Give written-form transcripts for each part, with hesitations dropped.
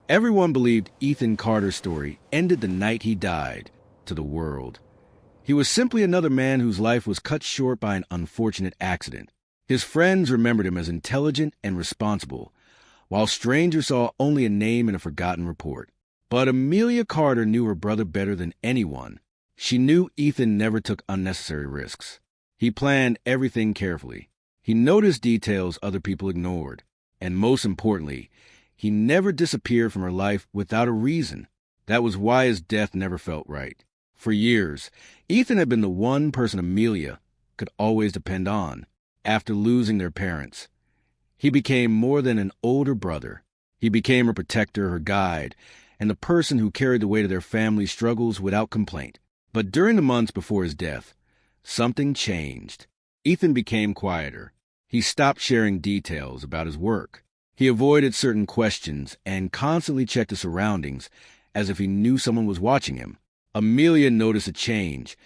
Everyone believed Ethan Carter's story ended the night he died to the world. He was simply another man whose life was cut short by an unfortunate accident. His friends remembered him as intelligent and responsible, while strangers saw only a name in a forgotten report. But Amelia Carter knew her brother better than anyone. She knew Ethan never took unnecessary risks. He planned everything carefully. He noticed details other people ignored. And most importantly, he never disappeared from her life without a reason. That was why his death never felt right. For years, Ethan had been the one person Amelia could always depend on. After losing their parents, he became more than an older brother. He became her protector, her guide, and the person who carried the weight of their family's struggles without complaint. But during the months before his death, something changed. Ethan became quieter. He stopped sharing details about his work. He avoided certain questions and constantly checked his surroundings as if he knew someone was watching him. Amelia noticed a change,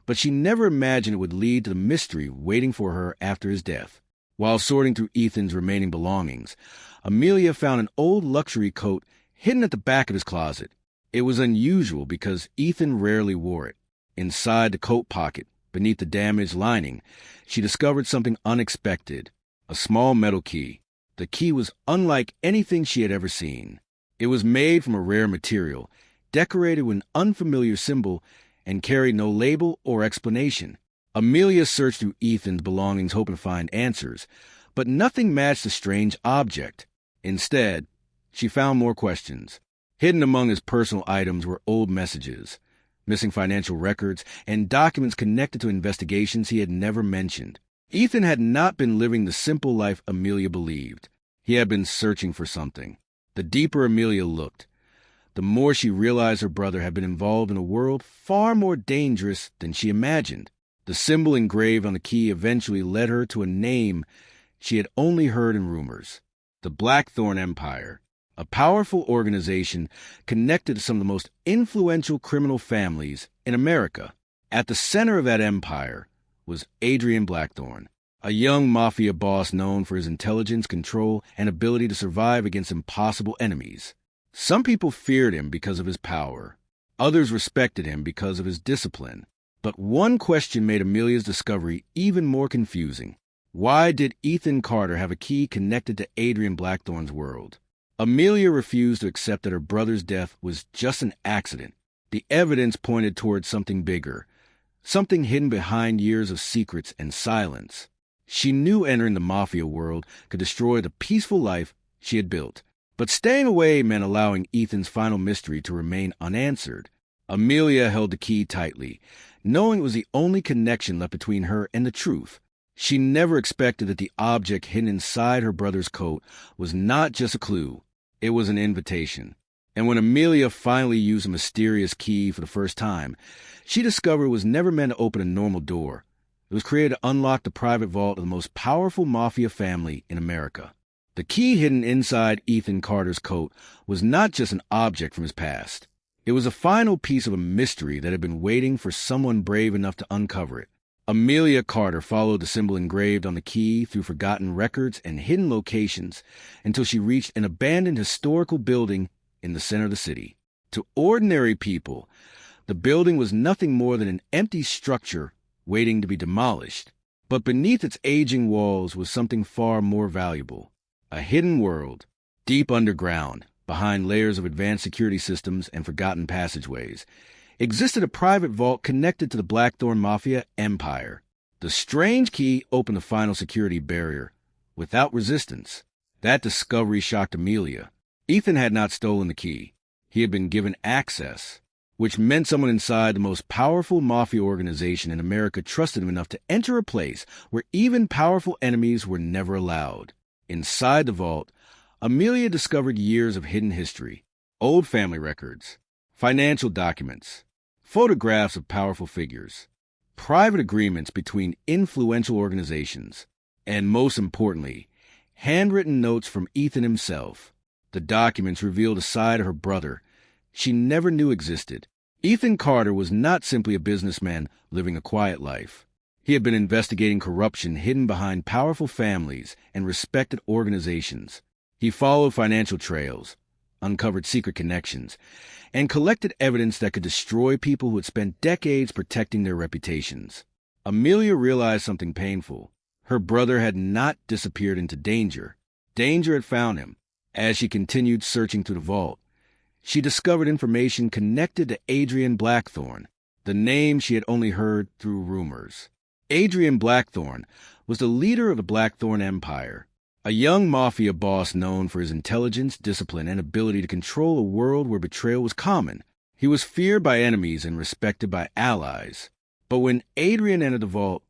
but she never imagined it would lead to the mystery waiting for her after his death. While sorting through Ethan's remaining belongings, Amelia found an old luxury coat hidden at the back of his closet. It was unusual because Ethan rarely wore it. Inside the coat pocket, beneath the damaged lining, she discovered something unexpected, a small metal key. The key was unlike anything she had ever seen. It was made from a rare material, decorated with an unfamiliar symbol, and carried no label or explanation. Amelia searched through Ethan's belongings hoping to find answers, but nothing matched the strange object. Instead, she found more questions. Hidden among his personal items were old messages, missing financial records, and documents connected to investigations he had never mentioned. Ethan had not been living the simple life Amelia believed. He had been searching for something. The deeper Amelia looked, the more she realized her brother had been involved in a world far more dangerous than she imagined. The symbol engraved on the key eventually led her to a name she had only heard in rumors: the Blackthorn Empire, a powerful organization connected to some of the most influential criminal families in America. At the center of that empire was Adrian Blackthorn, a young mafia boss known for his intelligence, control, and ability to survive against impossible enemies. Some people feared him because of his power. Others respected him because of his discipline. But one question made Amelia's discovery even more confusing. Why did Ethan Carter have a key connected to Adrian Blackthorn's world? Amelia refused to accept that her brother's death was just an accident. The evidence pointed towards something bigger, something hidden behind years of secrets and silence. She knew entering the mafia world could destroy the peaceful life she had built. But staying away meant allowing Ethan's final mystery to remain unanswered. Amelia held the key tightly, knowing it was the only connection left between her and the truth. She never expected that the object hidden inside her brother's coat was not just a clue. It was an invitation. And when Amelia finally used a mysterious key for the first time, she discovered it was never meant to open a normal door. It was created to unlock the private vault of the most powerful mafia family in America. The key hidden inside Ethan Carter's coat was not just an object from his past. It was a final piece of a mystery that had been waiting for someone brave enough to uncover it. Amelia Carter followed the symbol engraved on the key through forgotten records and hidden locations until she reached an abandoned historical building in the center of the city. To ordinary people, the building was nothing more than an empty structure waiting to be demolished. But beneath its aging walls was something far more valuable. A hidden world, deep underground, behind layers of advanced security systems and forgotten passageways, existed a private vault connected to the Blackthorn Mafia empire. The strange key opened the final security barrier, without resistance. That discovery shocked Amelia. Ethan had not stolen the key. He had been given access, which meant someone inside the most powerful mafia organization in America trusted him enough to enter a place where even powerful enemies were never allowed. Inside the vault, Amelia discovered years of hidden history, old family records, financial documents, photographs of powerful figures, private agreements between influential organizations, and most importantly, handwritten notes from Ethan himself. The documents revealed a side of her brother she never knew existed. Ethan Carter was not simply a businessman living a quiet life. He had been investigating corruption hidden behind powerful families and respected organizations. He followed financial trails, uncovered secret connections, and collected evidence that could destroy people who had spent decades protecting their reputations. Amelia realized something painful. Her brother had not disappeared into danger. Danger had found him. As she continued searching through the vault, she discovered information connected to Adrian Blackthorn, the name she had only heard through rumors. Adrian Blackthorn was the leader of the Blackthorn Empire, a young mafia boss known for his intelligence, discipline, and ability to control a world where betrayal was common. He was feared by enemies and respected by allies. But when Adrian entered the vault,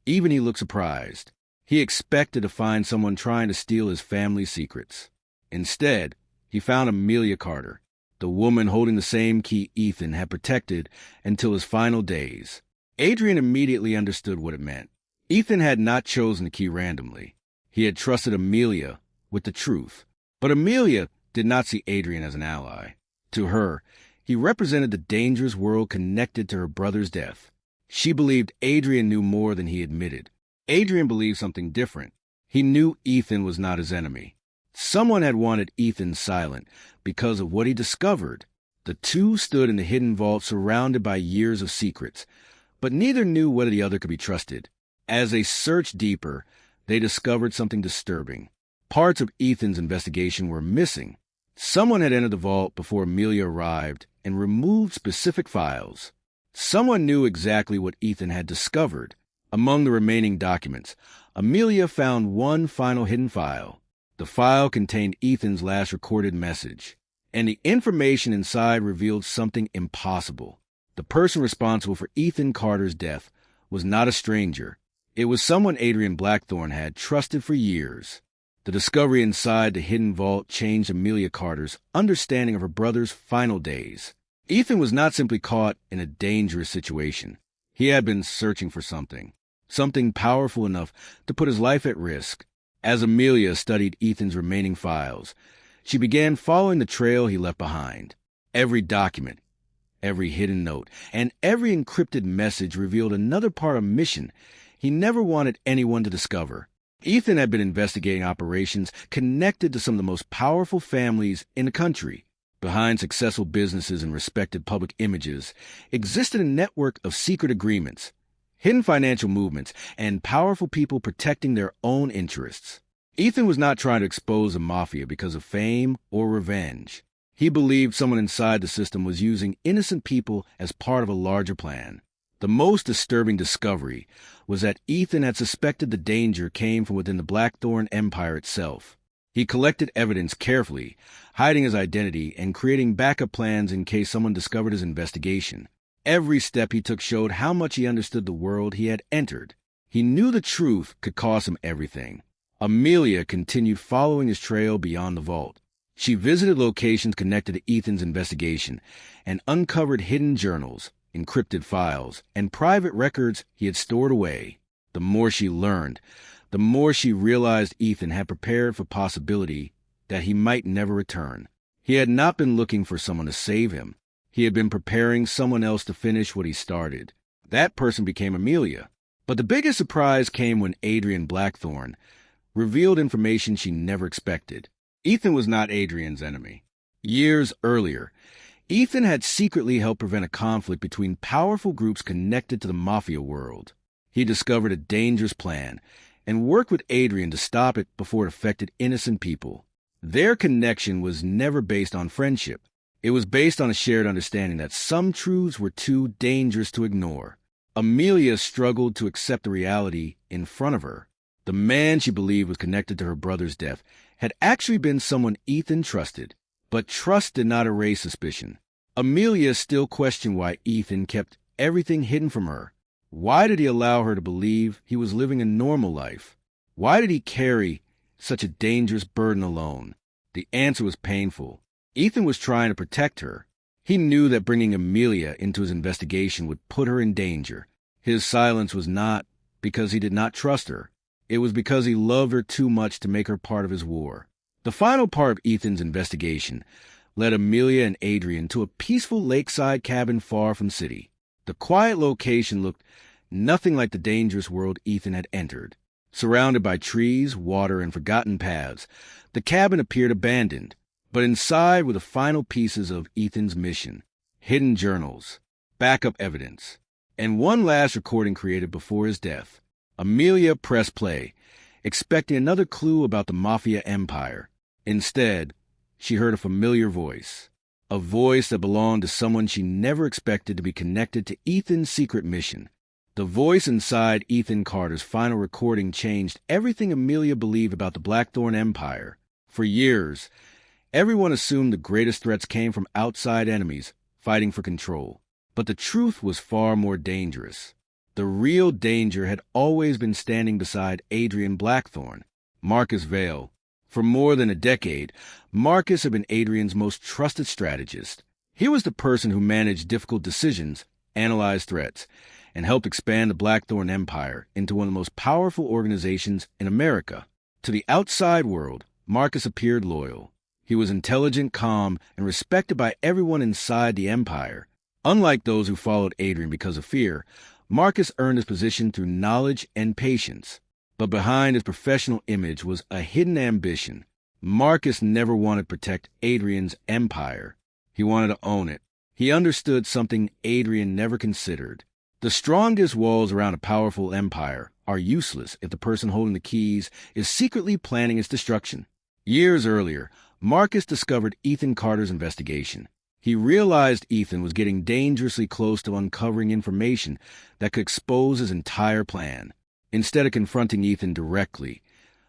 even he looked surprised. He expected to find someone trying to steal his family's secrets. Instead, he found Amelia Carter, the woman holding the same key Ethan had protected until his final days. Adrian immediately understood what it meant. Ethan had not chosen the key randomly. He had trusted Amelia with the truth. But Amelia did not see Adrian as an ally. To her, he represented the dangerous world connected to her brother's death. She believed Adrian knew more than he admitted. Adrian believed something different. He knew Ethan was not his enemy. Someone had wanted Ethan silent because of what he discovered. The two stood in the hidden vault surrounded by years of secrets, but neither knew whether the other could be trusted. As they searched deeper, they discovered something disturbing. Parts of Ethan's investigation were missing. Someone had entered the vault before Amelia arrived and removed specific files. Someone knew exactly what Ethan had discovered. Among the remaining documents, Amelia found one final hidden file. The file contained Ethan's last recorded message, and the information inside revealed something impossible. The person responsible for Ethan Carter's death was not a stranger. It was someone Adrian Blackthorn had trusted for years. The discovery inside the hidden vault changed Amelia Carter's understanding of her brother's final days. Ethan was not simply caught in a dangerous situation. He had been searching for something powerful enough to put his life at risk. As Amelia studied Ethan's remaining files, she began following the trail he left behind. Every document, every hidden note, and every encrypted message revealed another part of a mission he never wanted anyone to discover. Ethan had been investigating operations connected to some of the most powerful families in the country. Behind successful businesses and respected public images existed a network of secret agreements, hidden financial movements, and powerful people protecting their own interests. Ethan was not trying to expose the mafia because of fame or revenge. He believed someone inside the system was using innocent people as part of a larger plan. The most disturbing discovery was that Ethan had suspected the danger came from within the Blackthorn Empire itself. He collected evidence carefully, hiding his identity and creating backup plans in case someone discovered his investigation. Every step he took showed how much he understood the world he had entered. He knew the truth could cost him everything. Amelia continued following his trail beyond the vault. She visited locations connected to Ethan's investigation and uncovered hidden journals, encrypted files, and private records he had stored away. The more she learned, the more she realized Ethan had prepared for possibility that he might never return. He had not been looking for someone to save him. He had been preparing someone else to finish what he started. That person became Amelia. But the biggest surprise came when Adrian Blackthorn revealed information she never expected. Ethan was not Adrian's enemy. Years earlier, Ethan had secretly helped prevent a conflict between powerful groups connected to the mafia world. He discovered a dangerous plan and worked with Adrian to stop it before it affected innocent people. Their connection was never based on friendship. It was based on a shared understanding that some truths were too dangerous to ignore. Amelia struggled to accept the reality in front of her. The man she believed was connected to her brother's death had actually been someone Ethan trusted. But trust did not erase suspicion. Amelia still questioned why Ethan kept everything hidden from her. Why did he allow her to believe he was living a normal life? Why did he carry such a dangerous burden alone? The answer was painful. Ethan was trying to protect her. He knew that bringing Amelia into his investigation would put her in danger. His silence was not because he did not trust her. It was because he loved her too much to make her part of his war. The final part of Ethan's investigation led Amelia and Adrian to a peaceful lakeside cabin far from city. The quiet location looked nothing like the dangerous world Ethan had entered. Surrounded by trees, water, and forgotten paths, the cabin appeared abandoned. But inside were the final pieces of Ethan's mission: hidden journals, backup evidence, and one last recording created before his death. Amelia pressed play, expecting another clue about the Mafia empire. Instead, she heard a familiar voice, a voice that belonged to someone she never expected to be connected to Ethan's secret mission. The voice inside Ethan Carter's final recording changed everything Amelia believed about the Blackthorn Empire. For years, everyone assumed the greatest threats came from outside enemies fighting for control. But the truth was far more dangerous. The real danger had always been standing beside Adrian Blackthorn, Marcus Vale. For more than a decade, Marcus had been Adrian's most trusted strategist. He was the person who managed difficult decisions, analyzed threats, and helped expand the Blackthorn Empire into one of the most powerful organizations in America. To the outside world, Marcus appeared loyal. He was intelligent, calm, and respected by everyone inside the empire. Unlike those who followed Adrian because of fear, Marcus earned his position through knowledge and patience. But behind his professional image was a hidden ambition. Marcus never wanted to protect Adrian's empire. He wanted to own it. He understood something Adrian never considered. The strongest walls around a powerful empire are useless if the person holding the keys is secretly planning its destruction. Years earlier, Marcus discovered Ethan Carter's investigation. He realized Ethan was getting dangerously close to uncovering information that could expose his entire plan. Instead of confronting Ethan directly,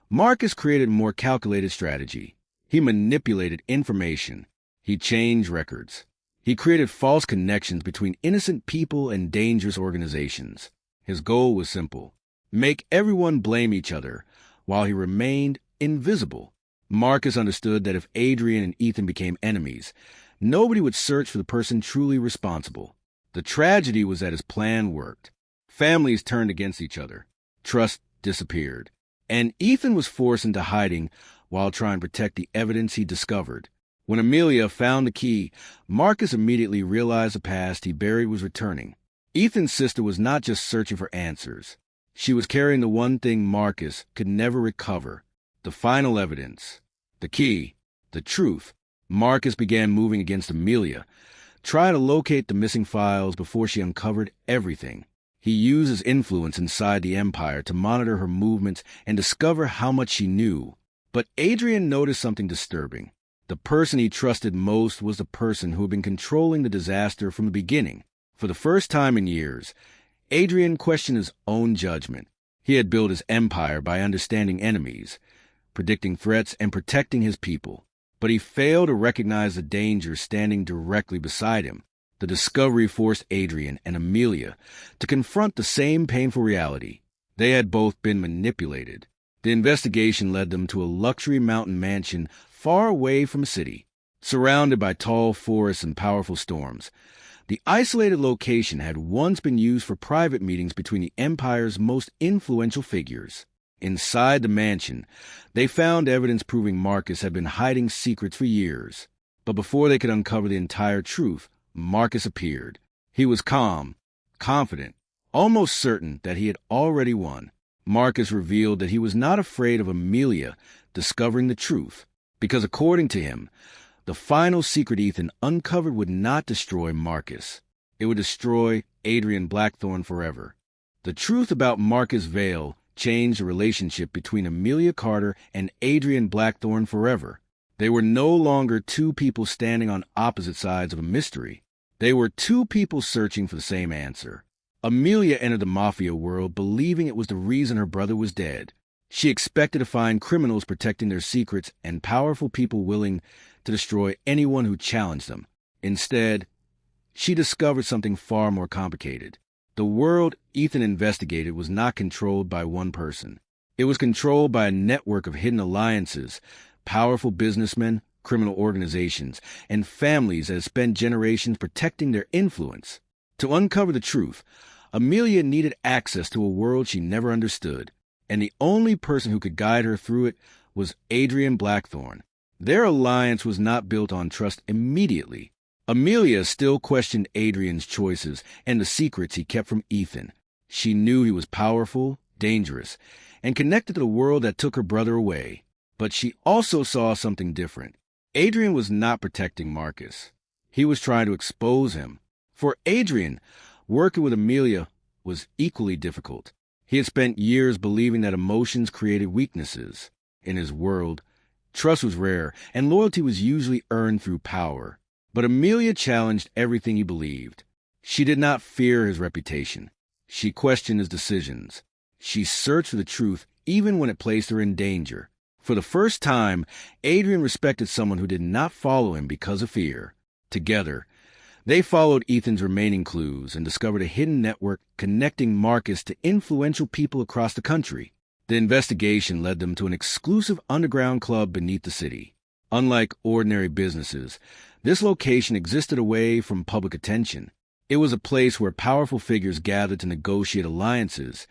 Marcus created a more calculated strategy. He manipulated information. He changed records. He created false connections between innocent people and dangerous organizations. His goal was simple: make everyone blame each other while he remained invisible. Marcus understood that if Adrian and Ethan became enemies, nobody would search for the person truly responsible. The tragedy was that his plan worked. Families turned against each other. Trust disappeared. And Ethan was forced into hiding while trying to protect the evidence he discovered. When Amelia found the key, Marcus immediately realized the past he buried was returning. Ethan's sister was not just searching for answers. She was carrying the one thing Marcus could never recover: the final evidence, the key, the truth. Marcus began moving against Amelia, trying to locate the missing files before she uncovered everything. He used his influence inside the empire to monitor her movements and discover how much she knew. But Adrian noticed something disturbing. The person he trusted most was the person who had been controlling the disaster from the beginning. For the first time in years, Adrian questioned his own judgment. He had built his empire by understanding enemies, predicting threats, and protecting his people. But he failed to recognize the danger standing directly beside him. The discovery forced Adrian and Amelia to confront the same painful reality. They had both been manipulated. The investigation led them to a luxury mountain mansion far away from a city, surrounded by tall forests and powerful storms. The isolated location had once been used for private meetings between the empire's most influential figures. Inside the mansion, they found evidence proving Marcus had been hiding secrets for years. But before they could uncover the entire truth, Marcus appeared. He was calm, confident, almost certain that he had already won. Marcus revealed that he was not afraid of Amelia discovering the truth, because according to him, the final secret Ethan uncovered would not destroy Marcus. It would destroy Adrian Blackthorn forever. The truth about Marcus Vale changed the relationship between Amelia Carter and Adrian Blackthorn forever. They were no longer two people standing on opposite sides of a mystery. They were two people searching for the same answer. Amelia entered the Mafia world believing it was the reason her brother was dead. She expected to find criminals protecting their secrets and powerful people willing to destroy anyone who challenged them. Instead, she discovered something far more complicated. The world Ethan investigated was not controlled by one person. It was controlled by a network of hidden alliances, powerful businessmen, criminal organizations, and families that had spent generations protecting their influence. To uncover the truth, Amelia needed access to a world she never understood, and the only person who could guide her through it was Adrian Blackthorn. Their alliance was not built on trust immediately. Amelia still questioned Adrian's choices and the secrets he kept from Ethan. She knew he was powerful, dangerous, and connected to the world that took her brother away. But she also saw something different. Adrian was not protecting Marcus. He was trying to expose him. For Adrian, working with Amelia was equally difficult. He had spent years believing that emotions created weaknesses. In his world, trust was rare, and loyalty was usually earned through power. But Amelia challenged everything he believed. She did not fear his reputation. She questioned his decisions. She searched for the truth even when it placed her in danger. For the first time, Adrian respected someone who did not follow him because of fear. Together, they followed Ethan's remaining clues and discovered a hidden network connecting Marcus to influential people across the country. The investigation led them to an exclusive underground club beneath the city. Unlike ordinary businesses, this location existed away from public attention. It was a place where powerful figures gathered to negotiate alliances,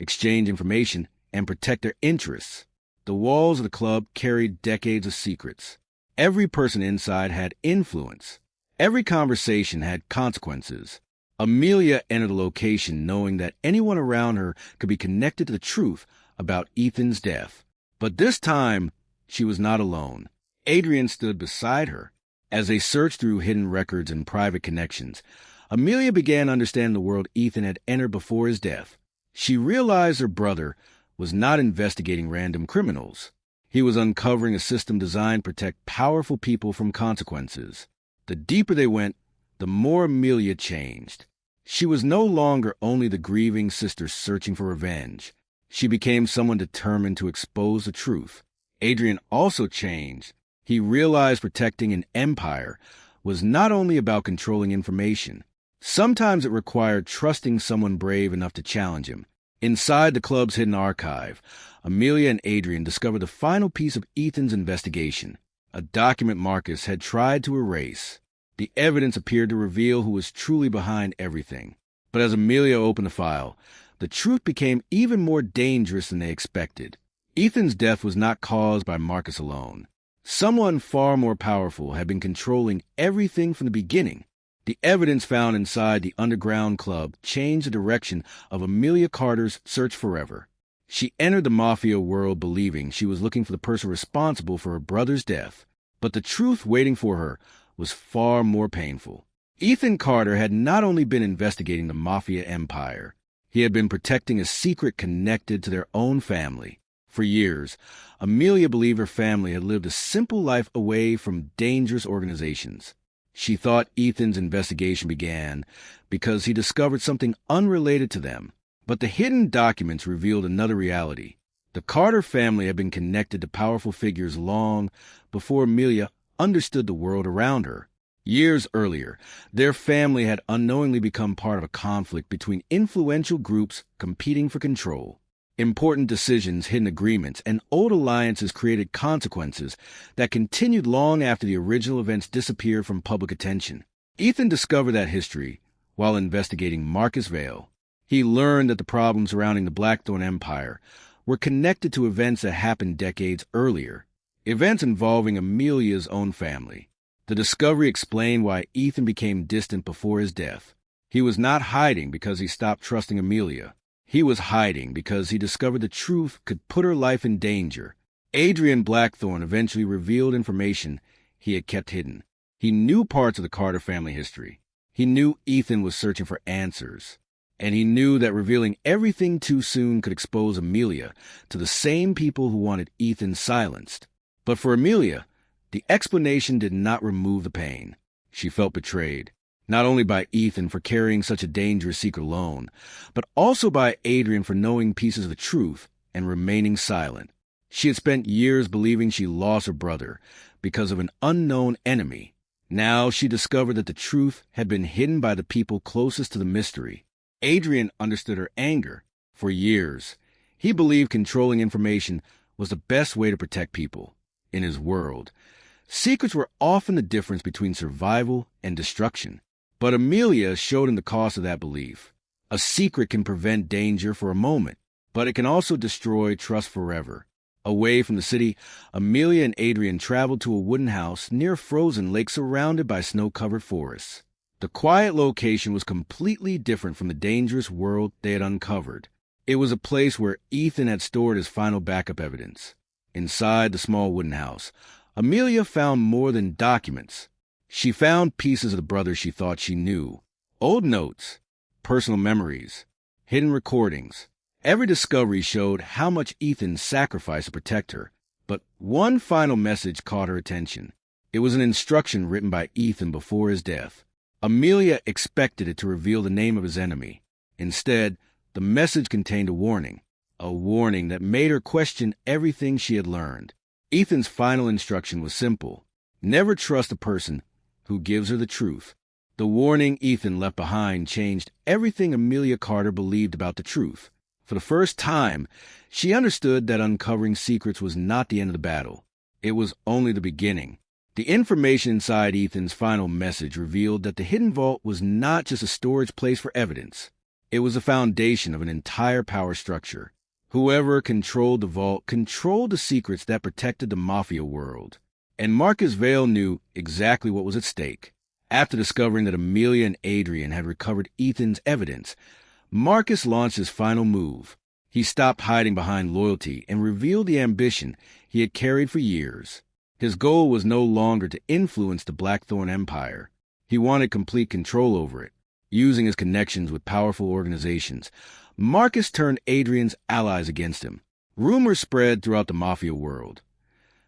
exchange information, and protect their interests. The walls of the club carried decades of secrets. Every person inside had influence. Every conversation had consequences. Amelia entered the location knowing that anyone around her could be connected to the truth about Ethan's death. But this time, she was not alone. Adrian stood beside her. As they searched through hidden records and private connections, Amelia began to understand the world Ethan had entered before his death. She realized her brother was not investigating random criminals. He was uncovering a system designed to protect powerful people from consequences. The deeper they went, the more Amelia changed. She was no longer only the grieving sister searching for revenge. She became someone determined to expose the truth. Adrian also changed. He realized protecting an empire was not only about controlling information. Sometimes it required trusting someone brave enough to challenge him. Inside the club's hidden archive, Amelia and Adrian discovered the final piece of Ethan's investigation, a document Marcus had tried to erase. The evidence appeared to reveal who was truly behind everything. But as Amelia opened the file, the truth became even more dangerous than they expected. Ethan's death was not caused by Marcus alone. Someone far more powerful had been controlling everything from the beginning. The evidence found inside the underground club changed the direction of Amelia Carter's search forever. She entered the Mafia world believing she was looking for the person responsible for her brother's death. But the truth waiting for her was far more painful. Ethan Carter had not only been investigating the Mafia empire, he had been protecting a secret connected to their own family. For years, Amelia believed her family had lived a simple life away from dangerous organizations. She thought Ethan's investigation began because he discovered something unrelated to them. But the hidden documents revealed another reality. The Carter family had been connected to powerful figures long before Amelia understood the world around her. Years earlier, their family had unknowingly become part of a conflict between influential groups competing for control. Important decisions, hidden agreements, and old alliances created consequences that continued long after the original events disappeared from public attention. Ethan discovered that history while investigating Marcus Vale. He learned that the problems surrounding the Blackthorn Empire were connected to events that happened decades earlier, events involving Amelia's own family. The discovery explained why Ethan became distant before his death. He was not hiding because he stopped trusting Amelia. He was hiding because he discovered the truth could put her life in danger. Adrian Blackthorn eventually revealed information he had kept hidden. He knew parts of the Carter family history. He knew Ethan was searching for answers. And he knew that revealing everything too soon could expose Amelia to the same people who wanted Ethan silenced. But for Amelia, the explanation did not remove the pain. She felt betrayed. Not only by Ethan for carrying such a dangerous secret alone, but also by Adrian for knowing pieces of the truth and remaining silent. She had spent years believing she lost her brother because of an unknown enemy. Now she discovered that the truth had been hidden by the people closest to the mystery. Adrian understood her anger. For years, he believed controlling information was the best way to protect people. In his world, secrets were often the difference between survival and destruction. But Amelia showed him the cost of that belief. A secret can prevent danger for a moment, but it can also destroy trust forever. Away from the city, Amelia and Adrian traveled to a wooden house near a frozen lake surrounded by snow-covered forests. The quiet location was completely different from the dangerous world they had uncovered. It was a place where Ethan had stored his final backup evidence. Inside the small wooden house, Amelia found more than documents. She found pieces of the brother she thought she knew. Old notes, personal memories, hidden recordings. Every discovery showed how much Ethan sacrificed to protect her. But one final message caught her attention. It was an instruction written by Ethan before his death. Amelia expected it to reveal the name of his enemy. Instead, the message contained a warning that made her question everything she had learned. Ethan's final instruction was simple: never trust a person who gives her the truth. The warning Ethan left behind changed everything Amelia Carter believed about the truth. For the first time, she understood that uncovering secrets was not the end of the battle. It was only the beginning. The information inside Ethan's final message revealed that the hidden vault was not just a storage place for evidence. It was the foundation of an entire power structure. Whoever controlled the vault controlled the secrets that protected the Mafia world. And Marcus Vale knew exactly what was at stake. After discovering that Amelia and Adrian had recovered Ethan's evidence, Marcus launched his final move. He stopped hiding behind loyalty and revealed the ambition he had carried for years. His goal was no longer to influence the Blackthorn Empire. He wanted complete control over it. Using his connections with powerful organizations, Marcus turned Adrian's allies against him. Rumors spread throughout the Mafia world,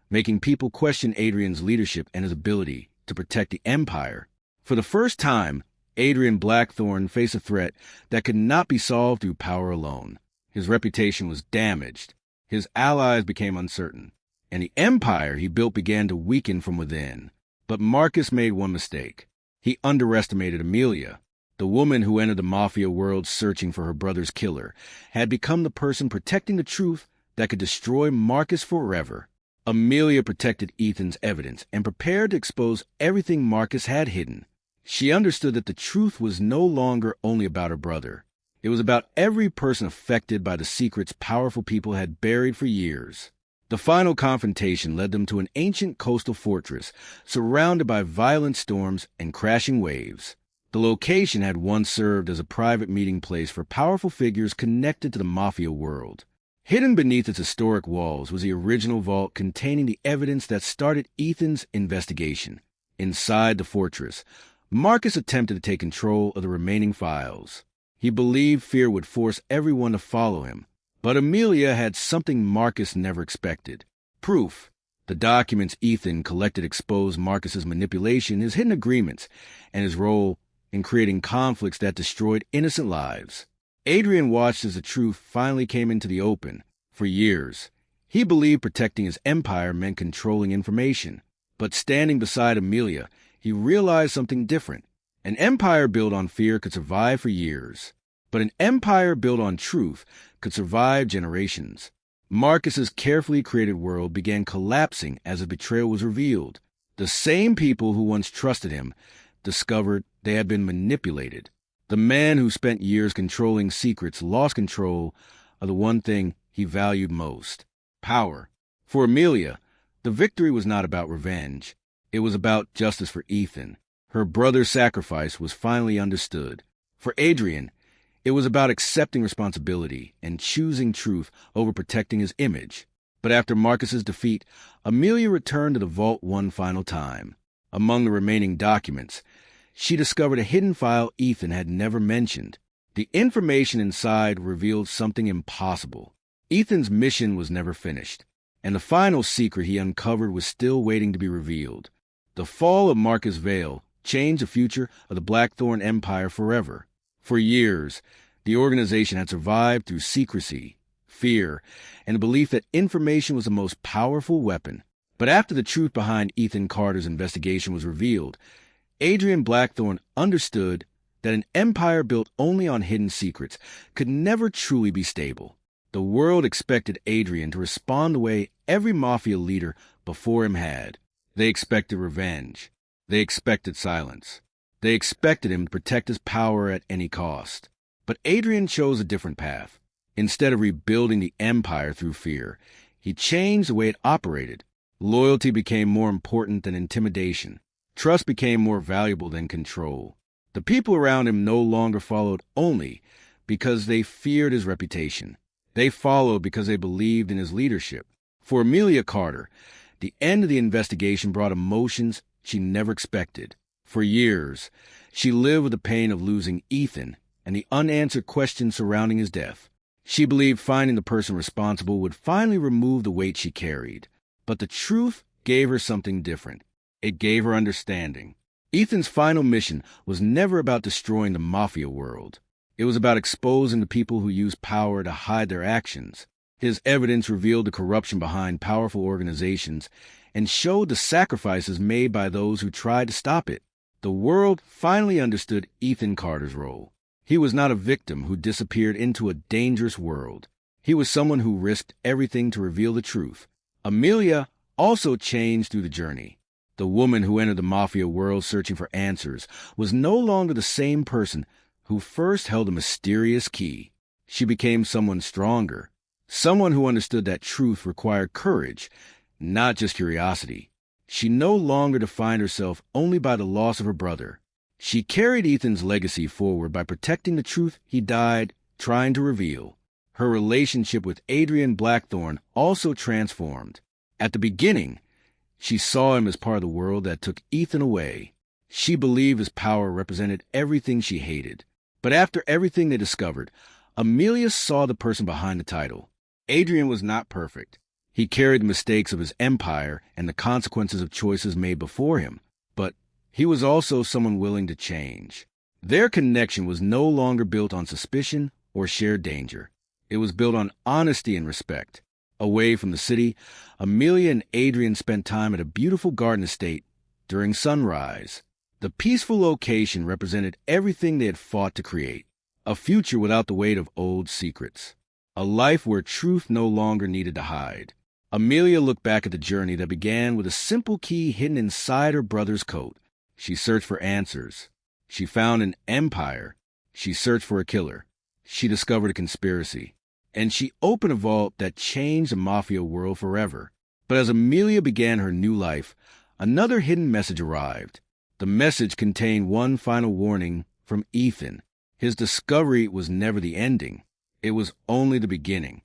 making people question Adrian's leadership and his ability to protect the Empire. For the first time, Adrian Blackthorn faced a threat that could not be solved through power alone. His reputation was damaged, his allies became uncertain, and the empire he built began to weaken from within. But Marcus made one mistake. He underestimated Amelia. The woman who entered the Mafia world searching for her brother's killer had become the person protecting the truth that could destroy Marcus forever. Amelia protected Ethan's evidence and prepared to expose everything Marcus had hidden. She understood that the truth was no longer only about her brother. It was about every person affected by the secrets powerful people had buried for years. The final confrontation led them to an ancient coastal fortress surrounded by violent storms and crashing waves. The location had once served as a private meeting place for powerful figures connected to the Mafia world. Hidden beneath its historic walls was the original vault containing the evidence that started Ethan's investigation. Inside the fortress, Marcus attempted to take control of the remaining files. He believed fear would force everyone to follow him. But Amelia had something Marcus never expected: proof. The documents Ethan collected exposed Marcus's manipulation, his hidden agreements, and his role in creating conflicts that destroyed innocent lives. Adrian watched as the truth finally came into the open. For years, he believed protecting his empire meant controlling information. But standing beside Amelia, he realized something different. An empire built on fear could survive for years, but an empire built on truth could survive generations. Marcus's carefully created world began collapsing as a betrayal was revealed. The same people who once trusted him discovered they had been manipulated. The man who spent years controlling secrets lost control of the one thing he valued most: power. For Amelia, the victory was not about revenge. It was about justice for Ethan. Her brother's sacrifice was finally understood. For Adrian, it was about accepting responsibility and choosing truth over protecting his image. But after Marcus's defeat, Amelia returned to the vault one final time. Among the remaining documents, she discovered a hidden file Ethan had never mentioned. The information inside revealed something impossible. Ethan's mission was never finished, and the final secret he uncovered was still waiting to be revealed. The fall of Marcus Vale changed the future of the Blackthorn Empire forever. For years, the organization had survived through secrecy, fear, and the belief that information was the most powerful weapon. But after the truth behind Ethan Carter's investigation was revealed, Adrian Blackthorn understood that an empire built only on hidden secrets could never truly be stable. The world expected Adrian to respond the way every Mafia leader before him had. They expected revenge. They expected silence. They expected him to protect his power at any cost. But Adrian chose a different path. Instead of rebuilding the empire through fear, he changed the way it operated. Loyalty became more important than intimidation. Trust became more valuable than control. The people around him no longer followed only because they feared his reputation. They followed because they believed in his leadership. For Amelia Carter, The end of the investigation brought emotions she never expected. For years, she lived with the pain of losing Ethan and the unanswered questions surrounding his death. She believed finding the person responsible would finally remove the weight she carried. But the truth gave her something different. It gave her understanding. Ethan's final mission was never about destroying the Mafia world. It was about exposing the people who use power to hide their actions. His evidence revealed the corruption behind powerful organizations and showed the sacrifices made by those who tried to stop it. The world finally understood Ethan Carter's role. He was not a victim who disappeared into a dangerous world. He was someone who risked everything to reveal the truth. Amelia also changed through the journey. The woman who entered the Mafia world searching for answers was no longer the same person who first held a mysterious key. She became someone stronger, someone who understood that truth required courage, not just curiosity. She no longer defined herself only by the loss of her brother. She carried Ethan's legacy forward by protecting the truth he died trying to reveal. Her relationship with Adrian Blackthorn also transformed. At the beginning, she saw him as part of the world that took Ethan away. She believed his power represented everything she hated. But after everything they discovered, Amelia saw the person behind the title. Adrian was not perfect. He carried the mistakes of his empire and the consequences of choices made before him. But he was also someone willing to change. Their connection was no longer built on suspicion or shared danger. It was built on honesty and respect. Away from the city, Amelia and Adrian spent time at a beautiful garden estate during sunrise. The peaceful location represented everything they had fought to create. A future without the weight of old secrets. A life where truth no longer needed to hide. Amelia looked back at the journey that began with a simple key hidden inside her brother's coat. She searched for answers. She found an empire. She searched for a killer. She discovered a conspiracy. And she opened a vault that changed the Mafia world forever. But as Amelia began her new life, another hidden message arrived. The message contained one final warning from Ethan. His discovery was never the ending. It was only the beginning.